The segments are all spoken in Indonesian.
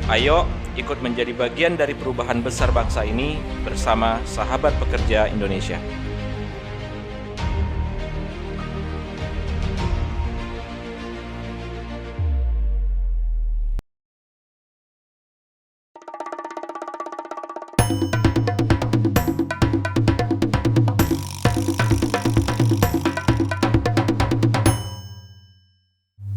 Ayo ikut menjadi bagian dari perubahan besar bangsa ini bersama Sahabat Pekerja Indonesia.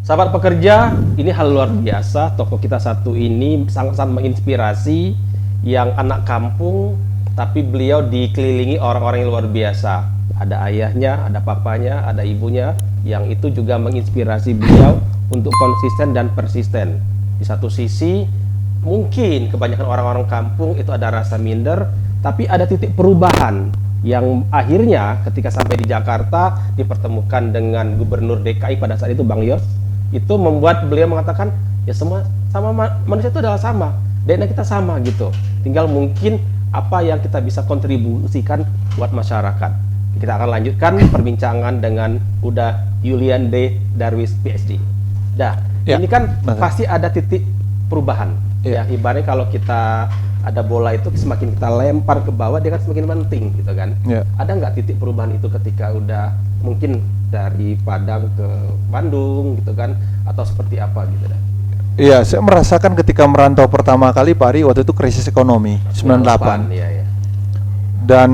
Sahabat pekerja, ini hal luar biasa. Tokoh kita satu ini sangat-sangat menginspirasi, yang anak kampung, tapi beliau dikelilingi orang-orang yang luar biasa. Ada ayahnya, ada papanya, ada ibunya, yang itu juga menginspirasi beliau untuk konsisten dan persisten. Di satu sisi, mungkin kebanyakan orang-orang kampung itu ada rasa minder, tapi ada titik perubahan yang akhirnya ketika sampai di Jakarta dipertemukan dengan Gubernur DKI pada saat itu, Bang Yos. Itu membuat beliau mengatakan, ya semua sama manusia itu adalah sama, DNA kita sama gitu. Tinggal mungkin apa yang kita bisa kontribusikan buat masyarakat. Kita akan lanjutkan perbincangan dengan Uda Yulian D. Darwis PhD. Dah, Ya, ini kan betul. pasti ada titik perubahan. Ya. Ya, ibaratnya kalau kita ada bola itu semakin kita lempar ke bawah dia kan semakin penting gitu kan. Ya. Ada nggak titik perubahan itu ketika udah mungkin dari Padang ke Bandung gitu kan, atau seperti apa gitu dah? Iya, saya merasakan ketika merantau pertama kali Pak Ari, waktu itu krisis ekonomi 98. Iya, ya. Dan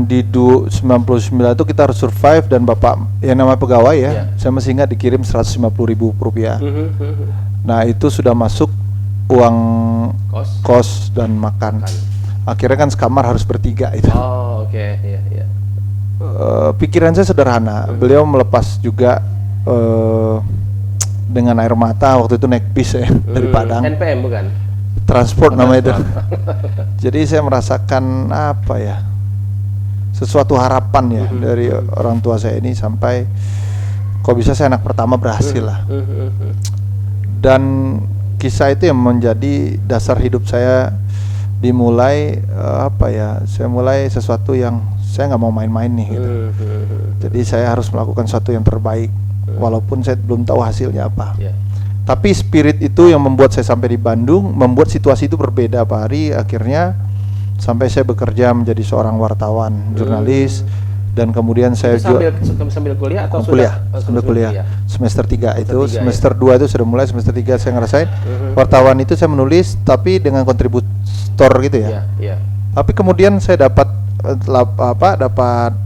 di 99 itu kita harus survive, dan Bapak yang nama pegawai ya, Iya. saya masih ingat dikirim 150.000 rupiah. Nah, itu sudah masuk uang kos dan makan. Akhirnya kan sekamar harus bertiga itu. Oh, oke, iya, iya. Pikiran saya sederhana. Beliau melepas juga dengan air mata waktu itu naik bis ya dari Padang. NPM bukan? Transport namanya itu. Jadi saya merasakan apa ya, sesuatu harapan ya dari orang tua saya ini, sampai kok bisa saya anak pertama berhasil lah. Dan kisah itu yang menjadi dasar hidup saya dimulai apa ya, saya mulai sesuatu yang saya nggak mau main-main nih gitu. Jadi saya harus melakukan sesuatu yang terbaik walaupun saya belum tahu hasilnya apa. Yeah. Tapi spirit itu yang membuat saya sampai di Bandung, membuat situasi itu berbeda Pak Ari. Akhirnya sampai saya bekerja menjadi seorang wartawan, jurnalis, dan kemudian saya sambil kuliah atau kuliah, sambil kuliah. Semester 3 itu, semester 2 itu sudah mulai, semester 3 saya ngerasain wartawan itu saya menulis tapi dengan kontributor gitu ya. Iya. Tapi kemudian saya dapat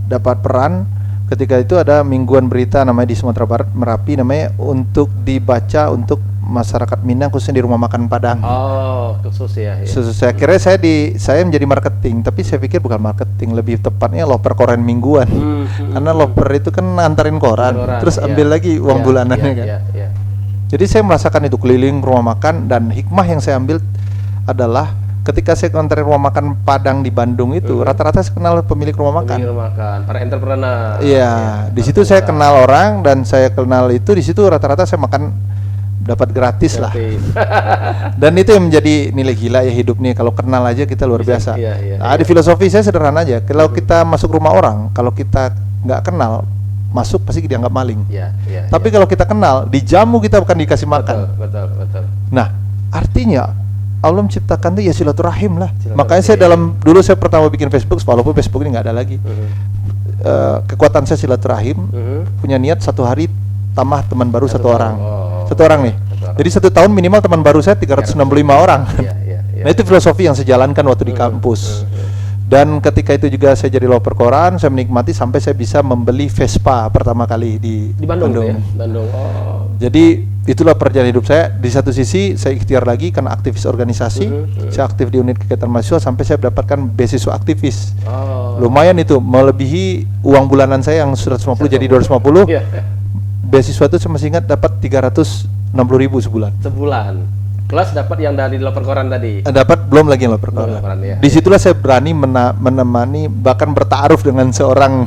dapat peran ketika itu ada mingguan berita namanya di Sumatera Barat, Merapi namanya, untuk dibaca untuk masyarakat Minang khususnya di rumah makan Padang. Oh, khusus ya. Saya kira saya menjadi marketing, tapi saya pikir bukan marketing, lebih tepatnya loper koran mingguan. Karena loper itu kan antarin koran, terus ambil lagi uang bulanannya kan. Jadi saya merasakan itu keliling rumah makan, dan hikmah yang saya ambil adalah ketika saya nganterin rumah makan Padang di Bandung itu, rata-rata saya kenal pemilik rumah makan. Pemilik rumah makan, para entrepreneur. Iya, di situ saya kenal orang, dan saya kenal itu di situ rata-rata saya makan dapat gratis lah. Dan itu yang menjadi nilai gila ya hidup nih, kalau kenal aja kita luar biasa. Di filosofi saya sederhana aja, kalau kita masuk rumah orang, kalau kita nggak kenal masuk pasti dianggap maling. Tapi kalau kita kenal, dijamu kita bukan dikasih makan. Betul. Nah, artinya Allah menciptakan tuh ya silaturahim lah. Makanya saya dulu saya pertama bikin Facebook, walaupun Facebook ini nggak ada lagi. Kekuatan saya silaturahim, punya niat satu hari tambah teman baru satu orang. Satu orang nih. Jadi 1 tahun minimal teman baru saya 365 orang. Nah, itu filosofi yang saya jalankan waktu di kampus. Dan ketika itu juga saya jadi loper koran, saya menikmati sampai saya bisa membeli Vespa pertama kali di Bandung. Bandung. Ya? Bandung. Oh. Jadi itulah perjalanan hidup saya. Di satu sisi saya ikhtiar lagi karena aktivis organisasi, saya aktif di unit kegiatan mahasiswa sampai saya mendapatkan beasiswa aktivis. Lumayan itu, melebihi uang bulanan saya yang sudah 150 jadi 250. Beasiswa itu saya masih ingat dapat 360.000 sebulan. Plus dapat yang dari loper koran tadi. Dapat belum lagi yang loper koran. Disitulah saya berani menemani, bahkan bertaruh dengan seorang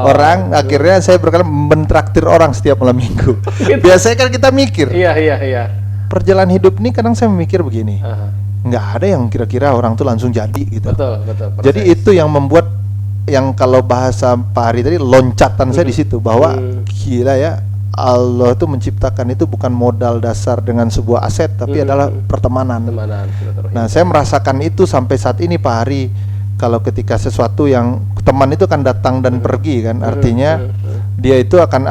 orang. Akhirnya saya berkali mentraktir orang setiap malam minggu. Biasanya kan kita mikir. Iya. Perjalanan hidup ini kadang saya memikir begini. Nggak ada yang kira-kira orang tuh langsung jadi gitu. Betul. Jadi itu yang membuat, yang kalau bahasa Pak Hari tadi, loncatan saya di situ, bahwa gila ya, Allah itu menciptakan itu bukan modal dasar dengan sebuah aset, tapi adalah pertemanan. silaturahim. Nah, saya merasakan itu sampai saat ini Pak Hari. Kalau ketika sesuatu yang teman itu kan datang dan pergi kan, artinya dia itu akan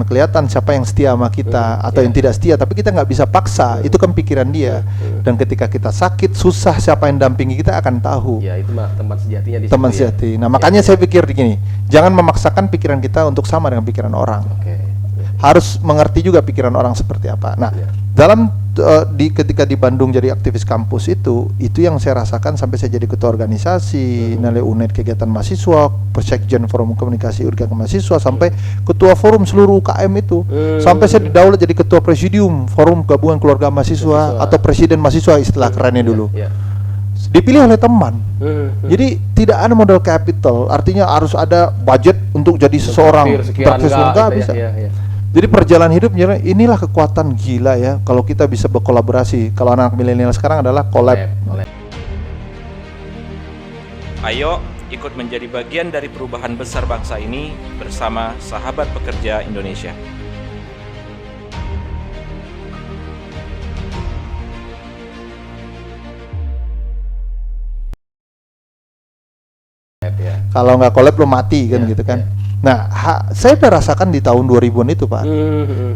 kelihatan siapa yang setia sama kita atau yang tidak setia, tapi kita nggak bisa paksa, itu kan pikiran dia. Dan ketika kita sakit, susah, siapa yang dampingi kita akan tahu. Ya, itu mah teman sejatinya di Teman situ, ya. sejati. Nah, makanya saya pikir gini, jangan memaksakan pikiran kita untuk sama dengan pikiran orang. Oke. Harus mengerti juga pikiran orang seperti apa. Nah, dalam ketika di Bandung jadi aktivis kampus itu yang saya rasakan sampai saya jadi ketua organisasi, Nale UNED kegiatan mahasiswa, Persekjen Forum Komunikasi Urga Mahasiswa, sampai ketua forum seluruh UKM itu, sampai saya didaulat jadi ketua presidium Forum Gabungan Keluarga Mahasiswa atau presiden mahasiswa istilah kerennya dulu. Dipilih oleh teman. Jadi tidak ada modal capital, artinya harus ada budget untuk jadi seseorang. Praktis enggak bisa. Jadi perjalanan hidup inilah kekuatan gila ya kalau kita bisa berkolaborasi. Kalau anak milenial sekarang adalah collab. Ayo ikut menjadi bagian dari perubahan besar bangsa ini bersama Sahabat Pekerja Indonesia. Kalau nggak collab lo mati kan gitu kan. Nah, saya udah rasakan di tahun 2000-an itu Pak.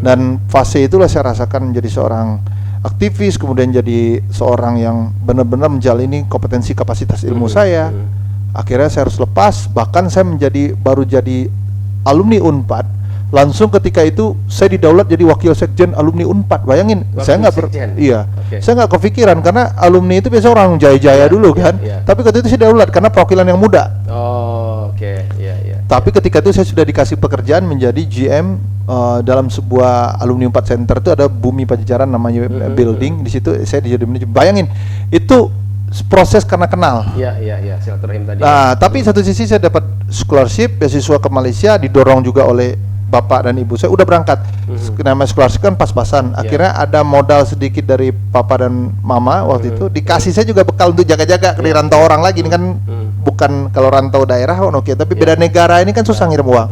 Dan fase itulah saya rasakan menjadi seorang aktivis, kemudian jadi seorang yang benar-benar menjalani kompetensi kapasitas ilmu saya. Akhirnya saya harus lepas, bahkan saya baru jadi alumni Unpad. Langsung ketika itu saya didaulat jadi wakil sekjen alumni Unpad. Bayangin, saya nggak kepikiran karena alumni itu biasa orang jaya-jaya dulu kan. Tapi ketika itu saya didaulat karena perwakilan yang muda. Tapi ketika itu saya sudah dikasih pekerjaan menjadi GM dalam sebuah alumni Unpad Center, itu ada Bumi Pajajaran namanya building. Di situ saya jadi manajer. Bayangin, itu proses karena kenal. Silaturahim tadi. Nah, tapi satu sisi saya dapat scholarship beasiswa ke Malaysia, didorong juga oleh bapak dan ibu saya udah berangkat. Namanya scholarship kan pas-pasan. Akhirnya ada modal sedikit dari papa dan mama waktu itu, dikasih saya juga bekal untuk jaga-jaga di rantau orang lagi. Ini kan bukan kalau rantau daerah oke, tapi beda negara ini kan susah ngirim uang.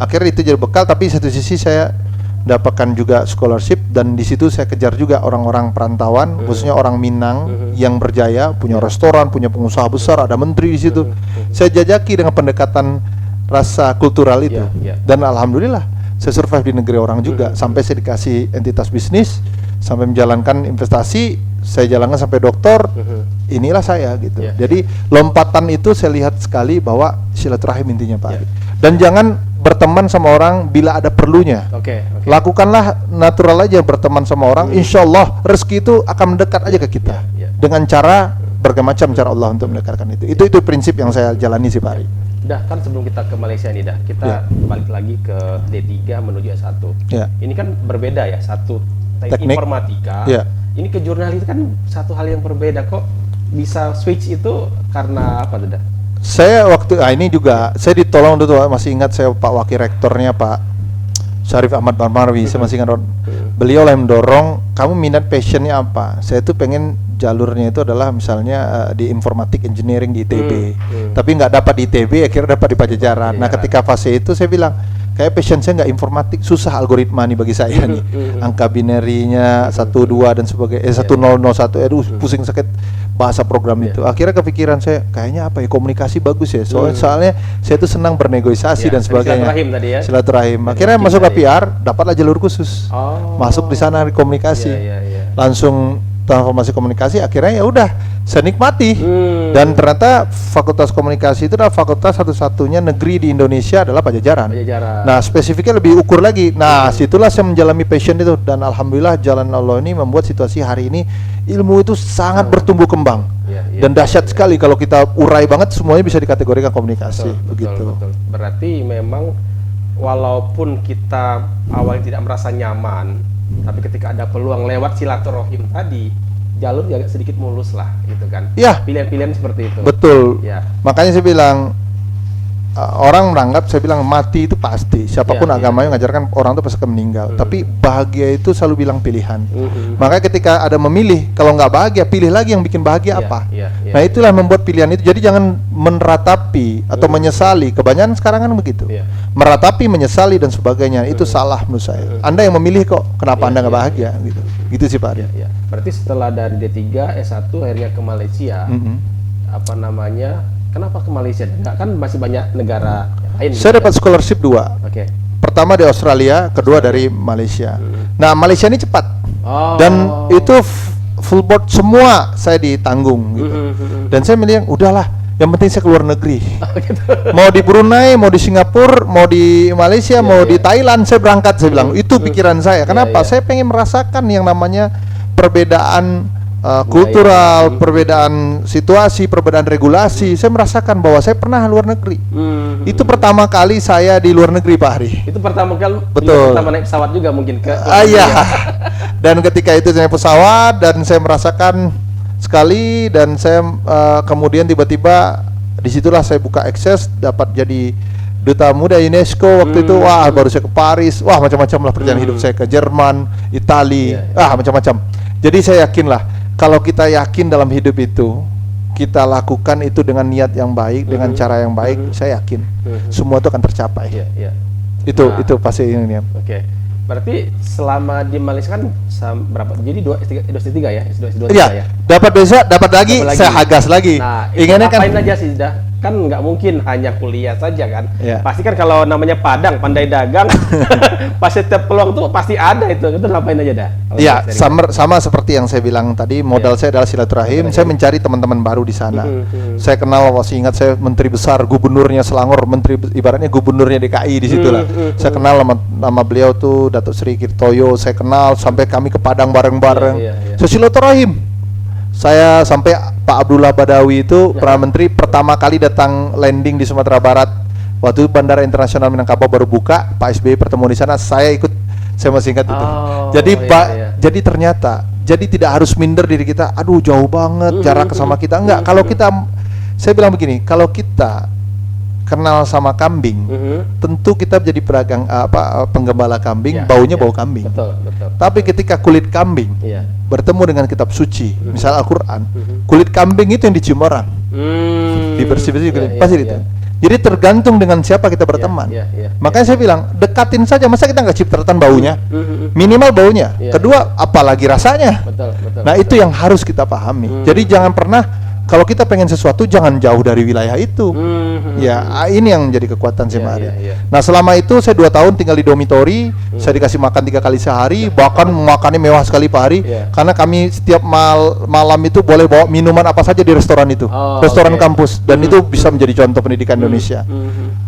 Akhirnya itu jadi bekal, tapi satu sisi saya dapatkan juga scholarship, dan di situ saya kejar juga orang-orang perantauan, khususnya orang Minang yang berjaya, punya restoran, punya pengusaha besar, ada menteri di situ. Saya jajaki dengan pendekatan rasa kultural itu. Dan alhamdulillah saya survive di negeri orang juga, sampai saya dikasih entitas bisnis, sampai menjalankan investasi, saya jalankan sampai doktor. Inilah saya gitu. Jadi lompatan itu saya lihat sekali bahwa silaturahim intinya Pak Ari. Dan jangan berteman sama orang bila ada perlunya. Lakukanlah natural aja berteman sama orang, insya Allah rezeki itu akan mendekat aja ke kita. Dengan cara berbagai macam cara Allah untuk mendekatkan itu. Itu prinsip yang saya jalani sih Pak Ari. Dah, kan sebelum kita ke Malaysia nih dah, kita balik lagi ke D3 menuju S1. Ini kan berbeda ya, satu teknik informatika. Ini ke jurnalis kan satu hal yang berbeda, kok bisa switch itu karena apa tuh dah? Saya waktu ini juga saya ditolong dulu, masih ingat saya Pak Wakil Rektornya Pak Syarif Ahmad Marmarwi, saya masih ingat beliau lah yang mendorong, kamu minat passionnya apa? Saya tuh pengen jalurnya itu adalah misalnya di informatik engineering di ITB, tapi nggak dapat di ITB, akhirnya dapat di Pajajaran. Nah ketika fase itu saya bilang, kayak passion saya nggak informatik, susah algoritma nih bagi saya nih, angka binarinya 1, 2 dan sebagainya, 1001, pusing sakit bahasa program itu. Akhirnya kepikiran saya, kayaknya apa ya, komunikasi bagus ya, soalnya saya tuh senang bernegosiasi dan sebagainya. Silaturahim tadi ya. Silaturahim. Akhirnya masuk ke PR, dapatlah jalur khusus, masuk di sana di komunikasi, langsung transformasi komunikasi. Akhirnya ya udah saya nikmati. Dan ternyata Fakultas Komunikasi itu adalah fakultas satu-satunya negeri di Indonesia adalah Pajajaran. Nah spesifiknya lebih ukur lagi. Nah situlah saya menjalani passion itu, dan alhamdulillah jalan Allah ini membuat situasi hari ini ilmu itu sangat bertumbuh kembang. Dan dahsyat sekali kalau kita urai banget, semuanya bisa dikategorikan komunikasi. Begitu. Berarti memang walaupun kita awalnya tidak merasa nyaman, tapi ketika ada peluang lewat silaturahim tadi, jalur agak sedikit mulus lah gitu kan. Pilihan-pilihan seperti itu. Betul. Makanya saya bilang orang menganggap, saya bilang mati itu pasti, siapapun agamanya mengajarkan orang itu pasti akan meninggal. Tapi bahagia itu selalu bilang pilihan. Makanya ketika ada memilih, kalau nggak bahagia, pilih lagi yang bikin bahagia apa. Nah itulah yang membuat pilihan itu. Jadi jangan meratapi atau menyesali. Kebanyakan sekarang kan begitu, meratapi, menyesali dan sebagainya. Itu salah menurut saya. Anda yang memilih kok, kenapa Anda nggak bahagia gitu. Gitu sih Pak Ari. Berarti setelah dari D3, S1 akhirnya ke Malaysia. Apa namanya? Kenapa ke Malaysia? Nggak, kan masih banyak negara lain. Saya dapat scholarship 2. Pertama di Australia, kedua dari Malaysia. Nah Malaysia ini cepat. Dan itu full board semua saya ditanggung gitu. Dan saya milih udahlah, yang penting saya keluar negeri. Mau di Brunei, mau di Singapura, mau di Malaysia, mau di Thailand, saya berangkat. Saya bilang itu pikiran saya. Kenapa? Saya pengen merasakan yang namanya perbedaan kultural, perbedaan situasi, perbedaan regulasi. Saya merasakan bahwa saya pernah luar negeri. Itu pertama kali saya di luar negeri Pak Ari. Itu pertama kali. Betul. Pertama naik pesawat juga mungkin ke. Iya. Dan ketika itu saya naik pesawat dan saya merasakan sekali, dan saya kemudian tiba-tiba disitulah saya buka akses, dapat jadi duta muda UNESCO waktu itu. Wah baru saya ke Paris, wah macam-macam lah perjalanan hidup saya, ke Jerman, Italia, macam-macam. Jadi saya yakinlah kalau kita yakin dalam hidup itu, kita lakukan itu dengan niat yang baik, dengan cara yang baik, saya yakin semua itu akan tercapai. Itu pasti ini. Berarti selama di Malaysia kan berapa? Jadi S3 ya? S2 ya? Dapat besok, dapat lagi, saya hagas lagi. Nah, ingatnya kan aja sih kan nggak mungkin hanya kuliah saja kan. Pasti kan kalau namanya Padang, pandai dagang, pasti setiap peluang tuh pasti ada itu ngapain aja dah. Iya, sama seperti yang saya bilang tadi, modal saya adalah silaturahim. Saya mencari teman-teman baru di sana. Saya kenal, masih ingat saya menteri besar, gubernurnya Selangor, menteri ibaratnya gubernurnya DKI di situlah. Saya kenal nama beliau tuh Datuk Sri Kirtoyo, saya kenal sampai kami ke Padang bareng-bareng. Saya silaturahim. Saya sampai Pak Abdullah Badawi itu Perdana Menteri pertama kali datang landing di Sumatera Barat. Waktu itu Bandara Internasional Minangkabau baru buka, Pak SBY bertemu di sana, saya ikut, saya masih ingat itu. Jadi jadi ternyata, jadi tidak harus minder diri kita, aduh jauh banget jarak sama kita, enggak. Kalau kita, saya bilang begini, kalau kita kenal sama kambing, tentu kita jadi pedagang penggembala kambing, baunya bau kambing. Betul. Tapi ketika kulit kambing bertemu dengan kitab suci, misal Al-Quran, kulit kambing itu yang dicium orang, dibersih-bersih, pasti itu. Jadi tergantung dengan siapa kita berteman. Makanya saya bilang, dekatin saja, masa kita nggak cipratan baunya, minimal baunya. Kedua, apalagi rasanya. Nah itu yang harus kita pahami. Jadi jangan pernah, kalau kita pengen sesuatu jangan jauh dari wilayah itu. Ini yang jadi kekuatan saya Ari. Nah selama itu saya 2 tahun tinggal di dormitory, saya dikasih makan 3 kali sehari, bahkan makannya mewah sekali Pak Ari, karena kami setiap malam itu boleh bawa minuman apa saja di restoran itu, restoran kampus, dan itu bisa menjadi contoh pendidikan Indonesia.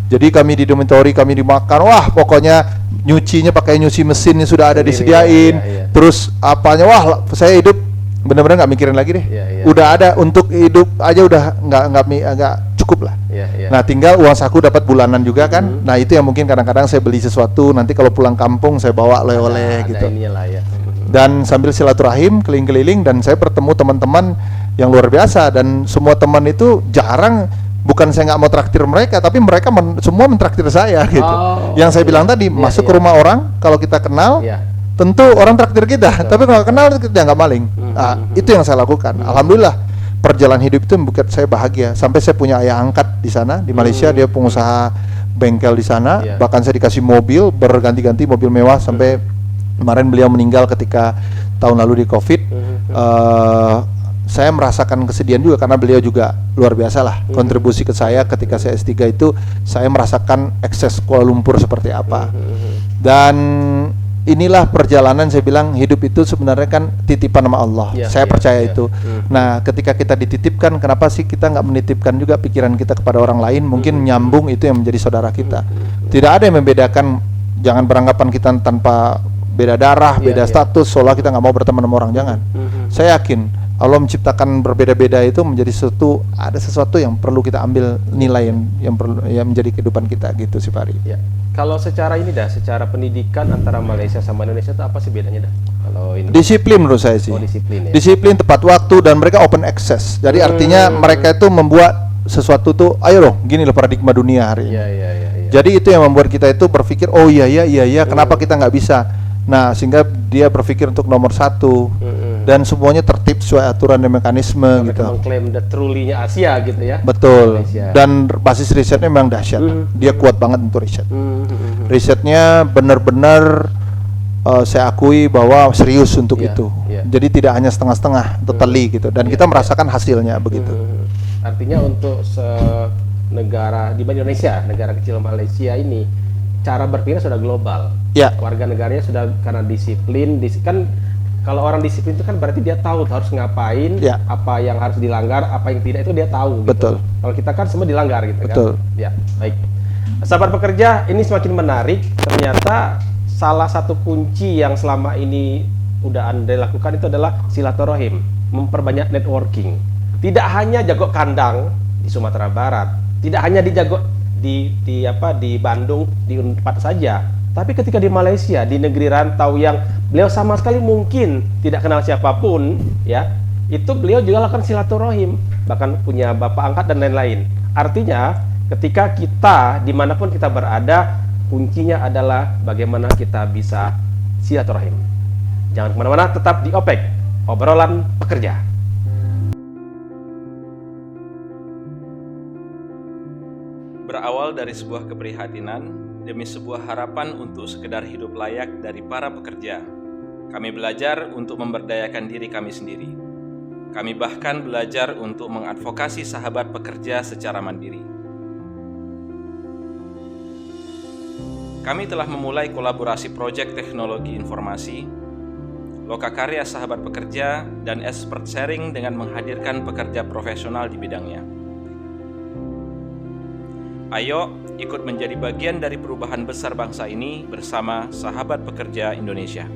Jadi kami di dormitory, kami dimakan, wah pokoknya nyucinya pakai nyuci mesin yang sudah ada disediain, terus apanya, wah saya hidup benar-benar nggak mikirin lagi deh. Udah ada untuk hidup aja, udah nggak cukup lah. Nah tinggal uang saku dapat bulanan juga kan. Nah itu yang mungkin kadang-kadang saya beli sesuatu, nanti kalau pulang kampung saya bawa oleh-oleh gitu. Dan sambil silaturahim keliling-keliling, dan saya bertemu teman-teman yang luar biasa, dan semua teman itu jarang, bukan saya nggak mau traktir mereka, tapi mereka semua mentraktir saya gitu. Yang saya bilang tadi, masuk ke rumah orang, kalau kita kenal, tentu orang traktir kita, tapi kalau kenal kita nggak maling. Itu yang saya lakukan. Alhamdulillah perjalanan hidup itu membuat saya bahagia. Sampai saya punya ayah angkat di sana di Malaysia, dia pengusaha bengkel di sana. Bahkan saya dikasih mobil berganti-ganti, mobil mewah, sampai kemarin beliau meninggal ketika tahun lalu di COVID. Saya merasakan kesedihan juga karena beliau juga luar biasa lah kontribusi ke saya ketika saya S3 itu. Saya merasakan ekses Kuala Lumpur seperti apa. Dan inilah perjalanan, saya bilang hidup itu sebenarnya kan titipan sama Allah. Saya percaya itu. Nah, ketika kita dititipkan, kenapa sih kita nggak menitipkan juga pikiran kita kepada orang lain? Mungkin nyambung itu yang menjadi saudara kita. Tidak ada yang membedakan. Jangan beranggapan kita tanpa beda darah, beda status, seolah kita nggak mau berteman sama orang. Jangan. Saya yakin Allah menciptakan berbeda-beda itu menjadi ada sesuatu yang perlu kita ambil nilai yang perlu, yang menjadi kehidupan kita gitu sih Pak Ari. Kalau secara secara pendidikan antara Malaysia sama Indonesia itu apa sih bedanya dah? Kalau ini disiplin menurut saya sih. Disiplin, disiplin, tepat waktu, dan mereka open access. Jadi artinya mereka itu membuat sesuatu tuh, ayo loh, gini loh paradigma dunia hari ini. Iya, iya, iya, iya. Jadi itu yang membuat kita itu berpikir, oh iya, kenapa kita nggak bisa? Nah, sehingga dia berpikir untuk nomor satu, dan semuanya tertib sesuai aturan dan mekanisme Mereka gitu. mengklaim the truly-nya Asia gitu ya. Betul. Malaysia. Dan basis risetnya memang dahsyat. Dia kuat banget untuk riset. Risetnya benar-benar saya akui bahwa serius untuk Iya, itu. iya. Jadi tidak hanya setengah-setengah, totally gitu. Dan kita merasakan hasilnya begitu. Artinya untuk negara di Indonesia, negara kecil Malaysia ini, cara berpikir sudah global. Ya. Warga negaranya sudah karena disiplin, kan kalau orang disiplin itu kan berarti dia tahu harus ngapain, Ya. apa yang harus dilanggar, apa yang tidak itu dia tahu. Gitu. Betul. Kalau kita kan semua dilanggar gitu Betul. kan. Ya, baik. Sahabat pekerja, ini semakin menarik. Ternyata salah satu kunci yang selama ini udah Anda lakukan itu adalah silaturahim, memperbanyak networking. Tidak hanya jago kandang di Sumatera Barat, tidak hanya dijago di Bandung, di Unpad saja, tapi ketika di Malaysia, di negeri rantau yang beliau sama sekali mungkin tidak kenal siapapun, ya, itu beliau juga lakukan silaturahim, bahkan punya bapak angkat dan lain-lain. Artinya, ketika kita dimanapun kita berada, kuncinya adalah bagaimana kita bisa silaturahim. Jangan kemana-mana, tetap di OPEK, obrolan pekerja. Berawal dari sebuah keprihatinan demi sebuah harapan untuk sekedar hidup layak dari para pekerja, kami belajar untuk memberdayakan diri kami sendiri. Kami bahkan belajar untuk mengadvokasi sahabat pekerja secara mandiri. Kami telah memulai kolaborasi proyek teknologi informasi, lokakarya sahabat pekerja, dan expert sharing dengan menghadirkan pekerja profesional di bidangnya. Ayo ikut menjadi bagian dari perubahan besar bangsa ini bersama Sahabat Pekerja Indonesia.